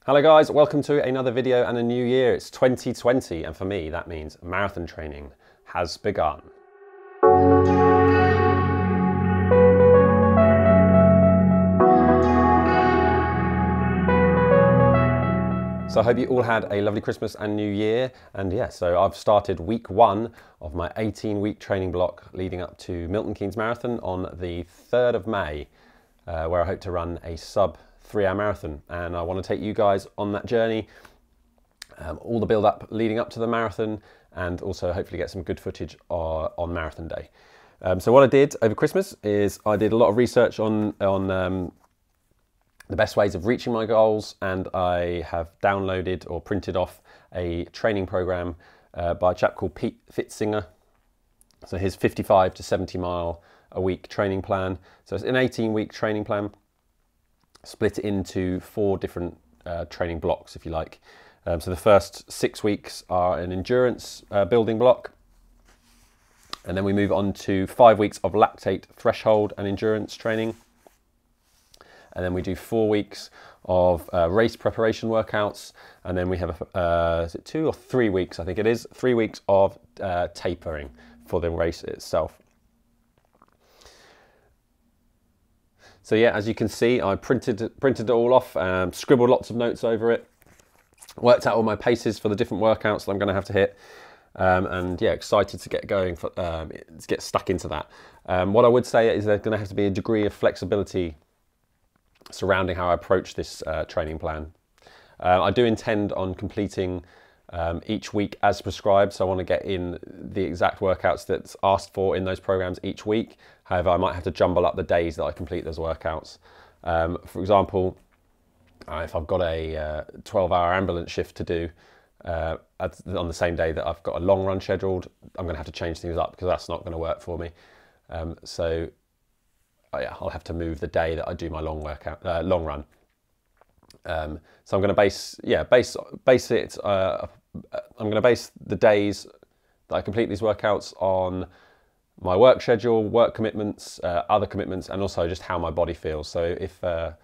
Hello guys, welcome to another video and a new year. It's 2020 and for me that means marathon training has begun. So I hope you all had a lovely Christmas and New Year, and yeah, so I've started week 1 of my 18-week training block leading up to Milton Keynes Marathon on the 3rd of May, where I hope to run a sub 3-hour marathon, and I want to take you guys on that journey, all the build up leading up to the marathon, and also hopefully get some good footage on marathon day. So what I did over Christmas is I did a lot of research on the best ways of reaching my goals, and I have downloaded or printed off a training program by a chap called Pfitzinger. So his 55 to 70 mile a week training plan. So it's an 18-week training plan, split into 4 different training blocks, if you like. So the first 6 weeks are an endurance building block, and then we move on to 5 weeks of lactate threshold and endurance training, and then we do 4 weeks of race preparation workouts, and then we have is it 2 or 3 weeks? I think it is 3 weeks of tapering for the race itself. So yeah, as you can see, I printed it all off, scribbled lots of notes over it, worked out all my paces for the different workouts that I'm going to have to hit, and yeah, excited to get going, to get stuck into that. What I would say is there's going to have to be a degree of flexibility surrounding how I approach this training plan. I do intend on completing each week as prescribed, so I want to get in the exact workouts that's asked for in those programs each week. However, I might have to jumble up the days that I complete those workouts. For example, if I've got a 12-hour ambulance shift to do on the same day that I've got a long run scheduled, I'm going to have to change things up because that's not going to work for me. So yeah, I'll have to move the day that I do my long run. So I'm going to base it. I'm going to base the days that I complete these workouts on my work schedule, work commitments, other commitments, and also just how my body feels. So if I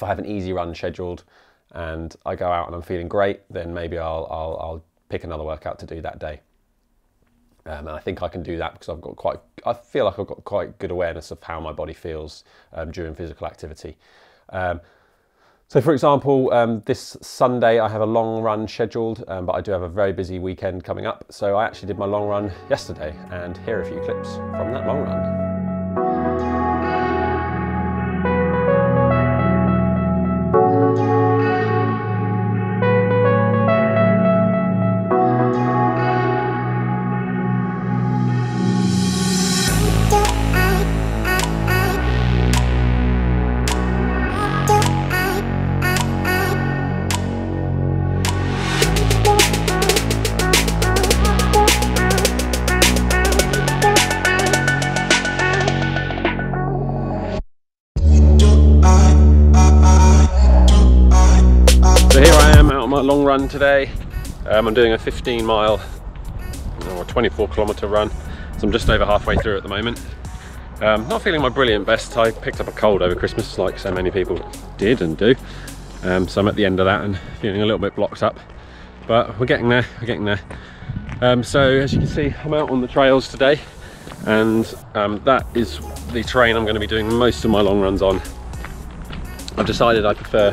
have an easy run scheduled and I go out and I'm feeling great, then maybe I'll pick another workout to do that day. And I think I can do that because I feel like I've got quite good awareness of how my body feels during physical activity. So for example, this Sunday I have a long run scheduled, but I do have a very busy weekend coming up. So I actually did my long run yesterday, and here are a few clips from that long run. So here I am out on my long run today. I'm doing a 15 mile or 24 kilometer run, so I'm just over halfway through at the moment. Not feeling my brilliant best. I picked up a cold over Christmas like so many people did and do, so I'm at the end of that and feeling a little bit blocked up, but we're getting there, so as you can see, I'm out on the trails today, and that is the terrain I'm going to be doing most of my long runs on. I've decided I prefer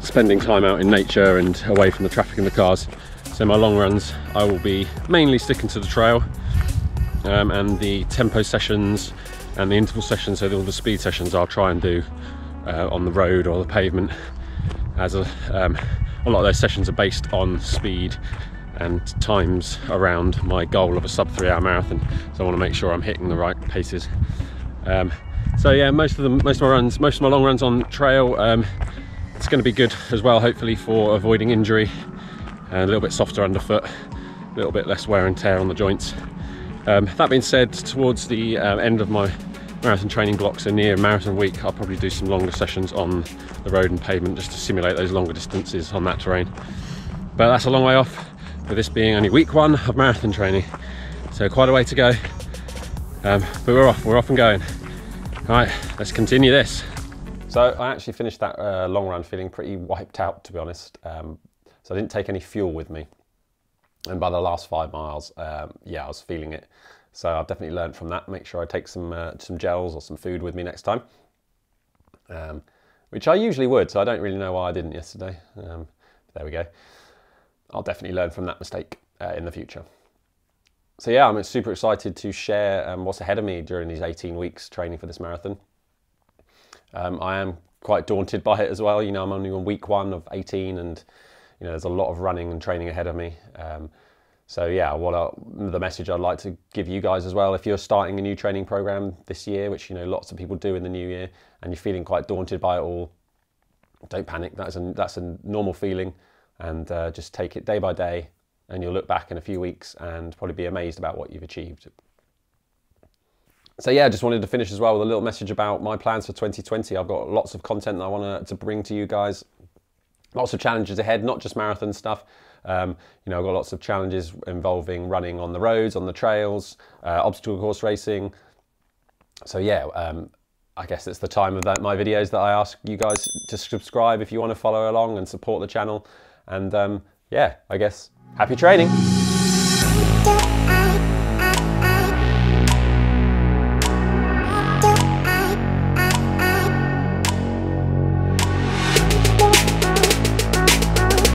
spending time out in nature and away from the traffic and the cars. So my long runs, I will be mainly sticking to the trail, and the tempo sessions and the interval sessions, so all the speed sessions, I'll try and do on the road or the pavement, as a lot of those sessions are based on speed and times around my goal of a sub 3-hour marathon. So I want to make sure I'm hitting the right paces. So yeah, most of my long runs on trail, it's going to be good as well, hopefully, for avoiding injury, and a little bit softer underfoot, a little bit less wear and tear on the joints. That being said, towards the end of my marathon training block, so near marathon week, I'll probably do some longer sessions on the road and pavement just to simulate those longer distances on that terrain. But that's a long way off, with this being only week 1 of marathon training, so quite a way to go. But we're off and going. All right, let's continue this. So I actually finished that long run feeling pretty wiped out, to be honest. So I didn't take any fuel with me. And by the last 5 miles, yeah, I was feeling it. So I've definitely learned from that. Make sure I take some gels or some food with me next time. Which I usually would, so I don't really know why I didn't yesterday. There we go. I'll definitely learn from that mistake in the future. So yeah, I'm super excited to share what's ahead of me during these 18 weeks training for this marathon. I am quite daunted by it as well. You know, I'm only on week 1 of 18 and, you know, there's a lot of running and training ahead of me. So yeah, the message I'd like to give you guys as well, if you're starting a new training program this year, which, you know, lots of people do in the new year, and you're feeling quite daunted by it all, don't panic. That's a normal feeling, and just take it day by day, and you'll look back in a few weeks and probably be amazed about what you've achieved. So yeah, I just wanted to finish as well with a little message about my plans for 2020. I've got lots of content that I want to bring to you guys. Lots of challenges ahead, not just marathon stuff. You know, I've got lots of challenges involving running on the roads, on the trails, obstacle course racing. So yeah, I guess it's the time of my videos that I ask you guys to subscribe if you want to follow along and support the channel. And yeah, I guess happy training.